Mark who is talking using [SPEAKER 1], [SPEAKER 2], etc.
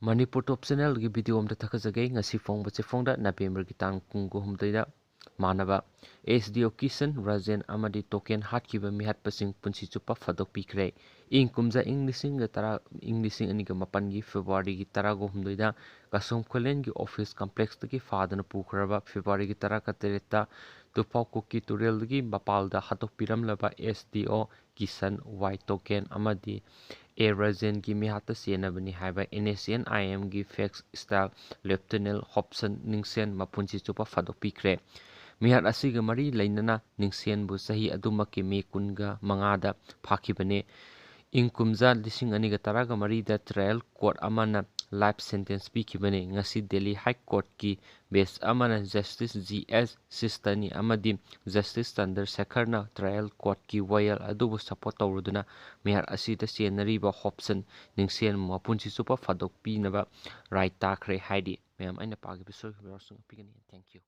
[SPEAKER 1] Manipur Top Channel gi video amda thakajage ngasi phongba phongda November gi tang kung ko humdaida Mannaba SDO Kisan Rajan amadi token hatkiba mihat pasing punsi chupa phadok pikhre ing kumja Englishing tara Englishing ani ga mapan gi February gi tara go humdaida kasum kholen gi office complex gi fadana pukhraba February gi tara ka tereta tupau kuki turel gi bapalda hatok piramlaba SDO Kisan white token amadi A Rajan gi mihata senabani haiba NSCN IM gi fax style Lieutenant Hopson ningsen mapunchi chupa phadok pikhre Mihat asiga mari lainana ningsen bu sahi adumaki me kunga mangada phakibane ingkumza lising aniga taraga mari da trial court amana life sentence pikibane ngasi Delhi High Court ki base amana Justice GS Sistani amadi Justice Chandra Sekharna trial court ki wayal adubu support tawruduna mihat asida senariba hopson ningsen mapunchi super phadok pinaba right takre haidi mayam aina pagi bisor thank you